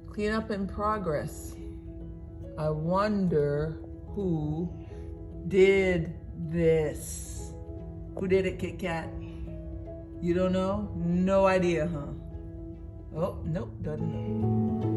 Cleanup in progress. I wonder who did this. Who did it, Kit Kat? You don't know? No idea, huh? Oh, nope, doesn't know.